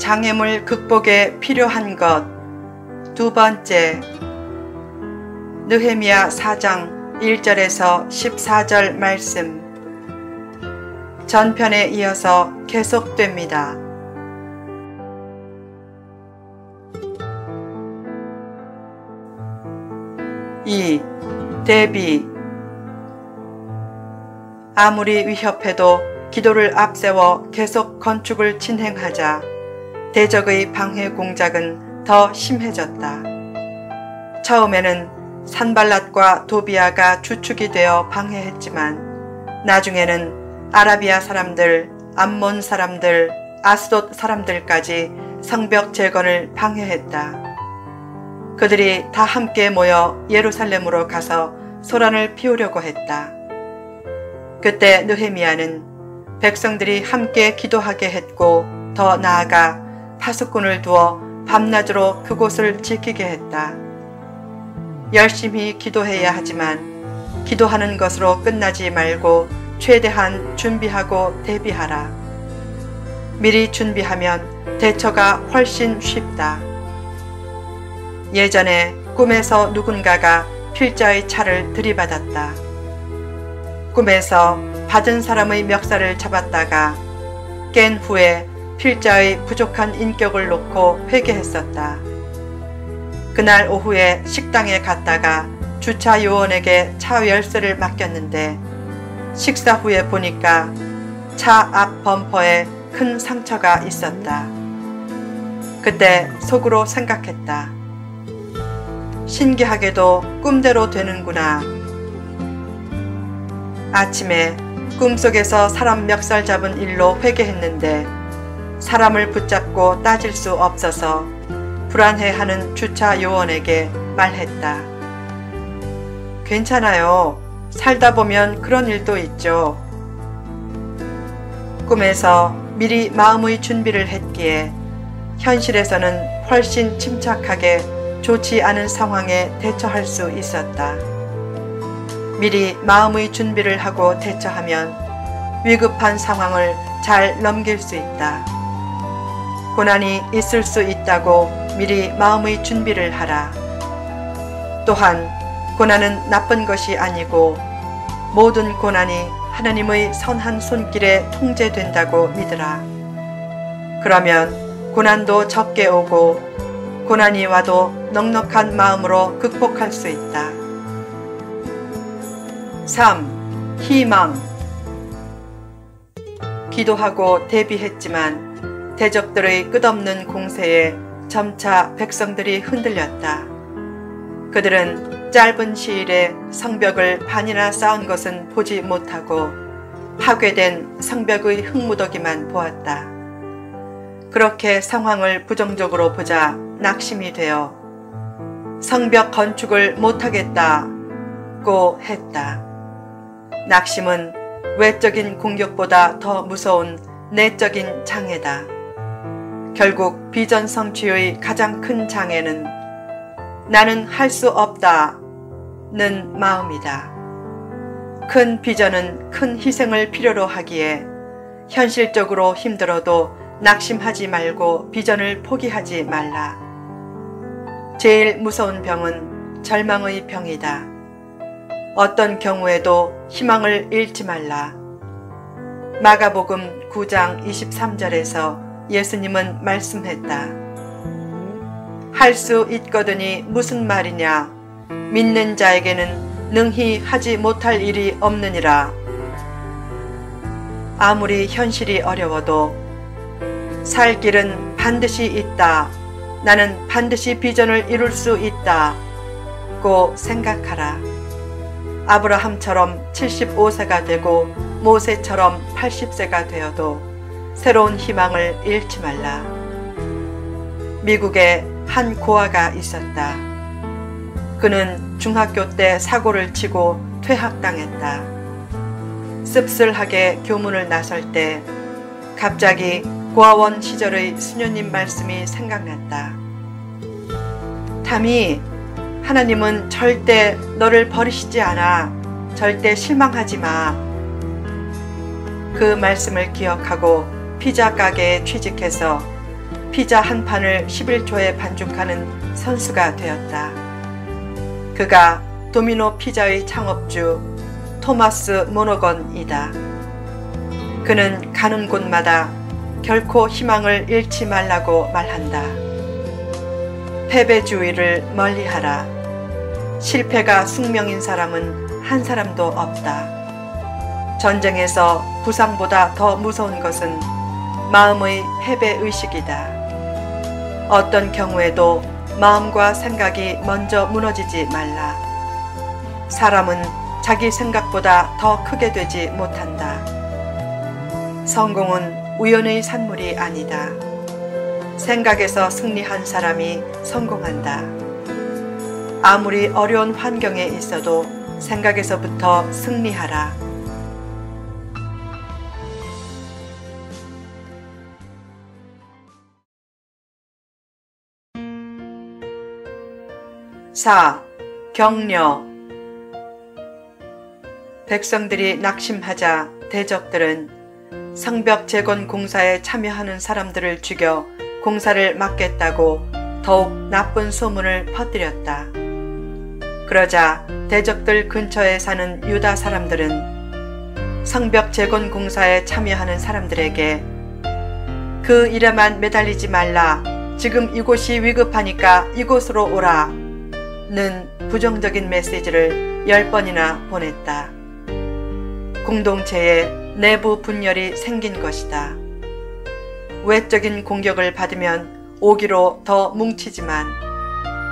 장애물 극복에 필요한 것. 두 번째, 느헤미야 4장 1절에서 14절 말씀. 전편에 이어서 계속됩니다. 2. 대비. 아무리 위협해도 기도를 앞세워 계속 건축을 진행하자 대적의 방해 공작은 더 심해졌다. 처음에는 산발랏과 도비아가 주축이 되어 방해했지만 나중에는 아라비아 사람들, 암몬 사람들, 아스돗 사람들까지 성벽 재건을 방해했다. 그들이 다 함께 모여 예루살렘으로 가서 소란을 피우려고 했다. 그때 느헤미야는 백성들이 함께 기도하게 했고 더 나아가 파수꾼을 두어 밤낮으로 그곳을 지키게 했다. 열심히 기도해야 하지만 기도하는 것으로 끝나지 말고 최대한 준비하고 대비하라. 미리 준비하면 대처가 훨씬 쉽다. 예전에 꿈에서 누군가가 필자의 차를 들이받았다. 꿈에서 받은 사람의 멱살을 잡았다가 깬 후에 필자의 부족한 인격을 놓고 회개했었다. 그날 오후에 식당에 갔다가 주차 요원에게 차 열쇠를 맡겼는데 식사 후에 보니까 차 앞 범퍼에 큰 상처가 있었다. 그때 속으로 생각했다. 신기하게도 꿈대로 되는구나. 아침에 꿈속에서 사람 멱살 잡은 일로 회개했는데 사람을 붙잡고 따질 수 없어서 불안해하는 주차 요원에게 말했다. 괜찮아요. 살다 보면 그런 일도 있죠. 꿈에서 미리 마음의 준비를 했기에 현실에서는 훨씬 침착하게 좋지 않은 상황에 대처할 수 있었다. 미리 마음의 준비를 하고 대처하면 위급한 상황을 잘 넘길 수 있다. 고난이 있을 수 있다고 미리 마음의 준비를 하라. 또한 고난은 나쁜 것이 아니고 모든 고난이 하나님의 선한 손길에 통제된다고 믿으라. 그러면 고난도 적게 오고 고난이 와도 넉넉한 마음으로 극복할 수 있다. 3. 희망. 기도하고 대비했지만 대적들의 끝없는 공세에 점차 백성들이 흔들렸다. 그들은 짧은 시일에 성벽을 반이나 쌓은 것은 보지 못하고 파괴된 성벽의 흙무더기만 보았다. 그렇게 상황을 부정적으로 보자 낙심이 되어 성벽 건축을 못하겠다고 했다. 낙심은 외적인 공격보다 더 무서운 내적인 장애다. 결국 비전 성취의 가장 큰 장애는 나는 할 수 없다는 마음이다. 큰 비전은 큰 희생을 필요로 하기에 현실적으로 힘들어도 낙심하지 말고 비전을 포기하지 말라. 제일 무서운 병은 절망의 병이다. 어떤 경우에도 희망을 잃지 말라. 마가복음 9장 23절에서 예수님은 말씀했다. 할 수 있거든이 무슨 말이냐. 믿는 자에게는 능히 하지 못할 일이 없느니라. 아무리 현실이 어려워도 살 길은 반드시 있다. 나는 반드시 비전을 이룰 수 있다고 생각하라. 아브라함처럼 75세가 되고 모세처럼 80세가 되어도 새로운 희망을 잃지 말라. 미국에 한 고아가 있었다. 그는 중학교 때 사고를 치고 퇴학당했다. 씁쓸하게 교문을 나설 때 갑자기 고아원 시절의 수녀님 말씀이 생각났다. 타미, 하나님은 절대 너를 버리시지 않아. 절대 실망하지 마. 그 말씀을 기억하고 피자 가게에 취직해서 피자 한 판을 11초에 반죽하는 선수가 되었다. 그가 도미노 피자의 창업주 토마스 모노건이다. 그는 가는 곳마다 결코 희망을 잃지 말라고 말한다. 패배주의를 멀리하라. 실패가 숙명인 사람은 한 사람도 없다. 전쟁에서 부상보다 더 무서운 것은 마음의 패배의식이다. 어떤 경우에도 마음과 생각이 먼저 무너지지 말라. 사람은 자기 생각보다 더 크게 되지 못한다. 성공은 우연의 산물이 아니다. 생각에서 승리한 사람이 성공한다. 아무리 어려운 환경에 있어도 생각에서부터 승리하라. 사. 격려. 백성들이 낙심하자 대적들은 성벽 재건 공사에 참여하는 사람들을 죽여 공사를 막겠다고 더욱 나쁜 소문을 퍼뜨렸다. 그러자 대적들 근처에 사는 유다 사람들은 성벽 재건 공사에 참여하는 사람들에게 그 일에만 매달리지 말라. 지금 이곳이 위급하니까 이곳으로 오라. 는 부정적인 메시지를 10번이나 보냈다. 공동체에 내부 분열이 생긴 것이다. 외적인 공격을 받으면 오기로 더 뭉치지만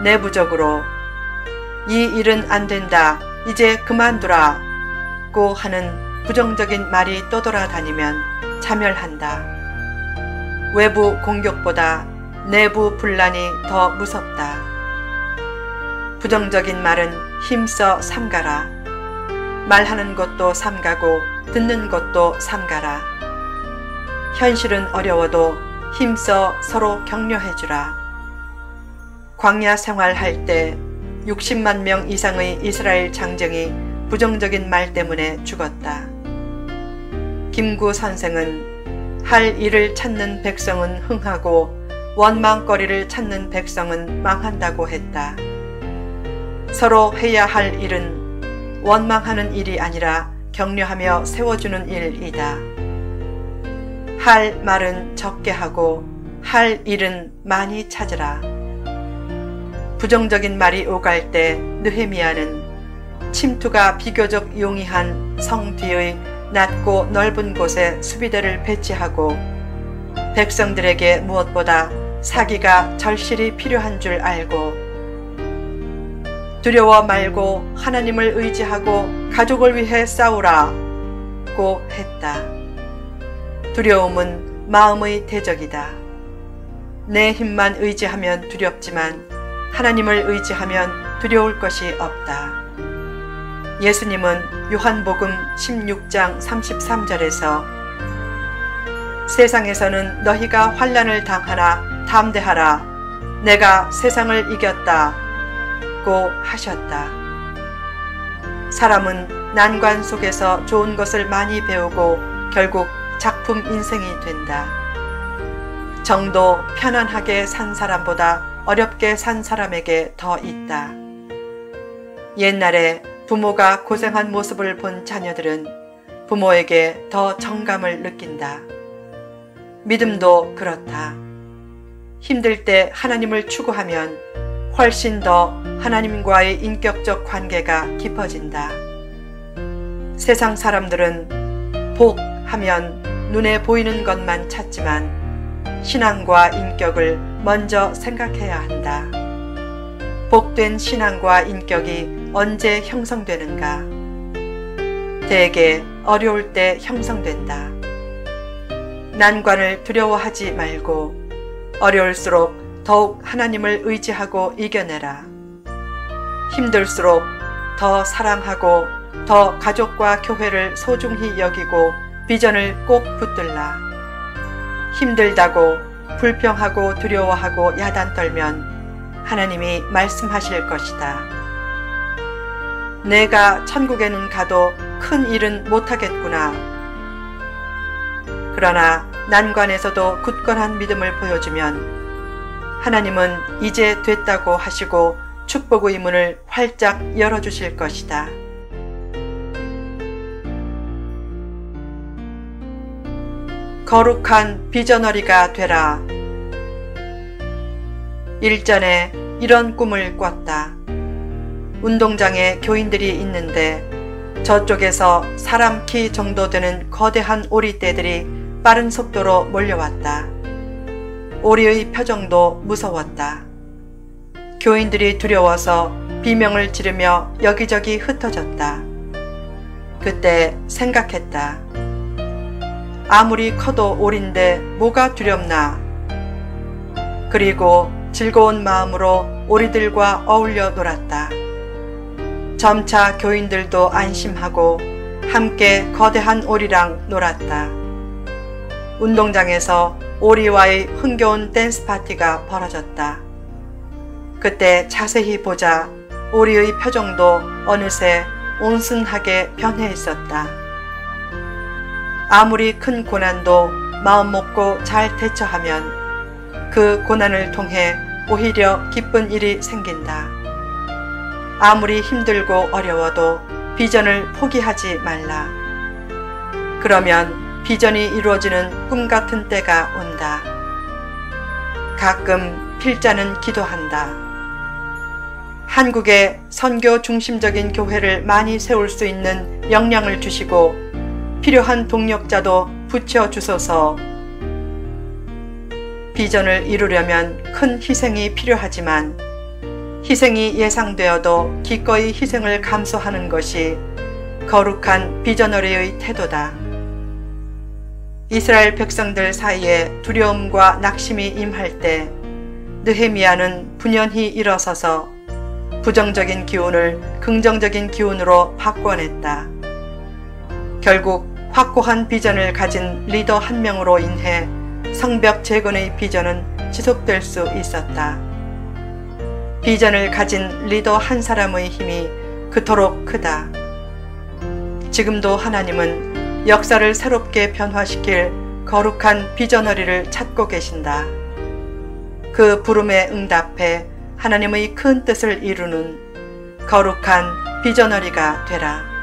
내부적으로 이 일은 안 된다. 이제 그만두라. 고 하는 부정적인 말이 떠돌아다니면 자멸한다. 외부 공격보다 내부 분란이 더 무섭다. 부정적인 말은 힘써 삼가라. 말하는 것도 삼가고 듣는 것도 삼가라. 현실은 어려워도 힘써 서로 격려해주라. 광야 생활할 때 60만 명 이상의 이스라엘 장정이 부정적인 말 때문에 죽었다. 김구 선생은 할 일을 찾는 백성은 흥하고 원망거리를 찾는 백성은 망한다고 했다. 서로 해야 할 일은 원망하는 일이 아니라 격려하며 세워주는 일이다. 할 말은 적게 하고 할 일은 많이 찾으라. 부정적인 말이 오갈 때 느헤미야는 침투가 비교적 용이한 성 뒤의 낮고 넓은 곳에 수비대를 배치하고 백성들에게 무엇보다 사기가 절실히 필요한 줄 알고 두려워 말고 하나님을 의지하고 가족을 위해 싸우라 고 했다. 두려움은 마음의 대적이다. 내 힘만 의지하면 두렵지만 하나님을 의지하면 두려울 것이 없다. 예수님은 요한복음 16장 33절에서 세상에서는 너희가 환난을 당하나 담대하라. 내가 세상을 이겼다. 고 하셨다. 사람은 난관 속에서 좋은 것을 많이 배우고 결국 작품 인생이 된다. 정도 편안하게 산 사람보다 어렵게 산 사람에게 더 있다. 옛날에 부모가 고생한 모습을 본 자녀들은 부모에게 더 정감을 느낀다. 믿음도 그렇다. 힘들 때 하나님을 추구하면 훨씬 더 하나님과의 인격적 관계가 깊어진다. 세상 사람들은 복 하면 눈에 보이는 것만 찾지만 신앙과 인격을 먼저 생각해야 한다. 복된 신앙과 인격이 언제 형성되는가? 대개 어려울 때 형성된다. 난관을 두려워하지 말고 어려울수록 더욱 하나님을 의지하고 이겨내라. 힘들수록 더 사랑하고 더 가족과 교회를 소중히 여기고 비전을 꼭 붙들라. 힘들다고 불평하고 두려워하고 야단 떨면 하나님이 말씀하실 것이다. 내가 천국에는 가도 큰 일은 못하겠구나. 그러나 난관에서도 굳건한 믿음을 보여주면 하나님은 이제 됐다고 하시고 축복의 문을 활짝 열어주실 것이다. 거룩한 비전어리가 되라. 일전에 이런 꿈을 꿨다. 운동장에 교인들이 있는데 저쪽에서 사람 키 정도 되는 거대한 오리떼들이 빠른 속도로 몰려왔다. 오리의 표정도 무서웠다. 교인들이 두려워서 비명을 지르며 여기저기 흩어졌다. 그때 생각했다. 아무리 커도 오리인데 뭐가 두렵나. 그리고 즐거운 마음으로 오리들과 어울려 놀았다. 점차 교인들도 안심하고 함께 거대한 오리랑 놀았다. 운동장에서 오리와의 흥겨운 댄스 파티가 벌어졌다. 그때 자세히 보자 오리의 표정도 어느새 온순하게 변해 있었다. 아무리 큰 고난도 마음 먹고 잘 대처하면 그 고난을 통해 오히려 기쁜 일이 생긴다. 아무리 힘들고 어려워도 비전을 포기하지 말라. 그러면 비전이 이루어지는 꿈 같은 때가 온다. 가끔 필자는 기도한다. 한국에 선교 중심적인 교회를 많이 세울 수 있는 역량을 주시고 필요한 동력자도 붙여주소서. 비전을 이루려면 큰 희생이 필요하지만 희생이 예상되어도 기꺼이 희생을 감수하는 것이 거룩한 비전어리의 태도다. 이스라엘 백성들 사이에 두려움과 낙심이 임할 때 느헤미야는 분연히 일어서서 부정적인 기운을 긍정적인 기운으로 바꿔냈다. 결국 확고한 비전을 가진 리더 한 명으로 인해 성벽 재건의 비전은 지속될 수 있었다. 비전을 가진 리더 한 사람의 힘이 그토록 크다. 지금도 하나님은 역사를 새롭게 변화시킬 거룩한 비전어리를 찾고 계신다. 그 부름에 응답해 하나님의 큰 뜻을 이루는 거룩한 비전어리가 되라.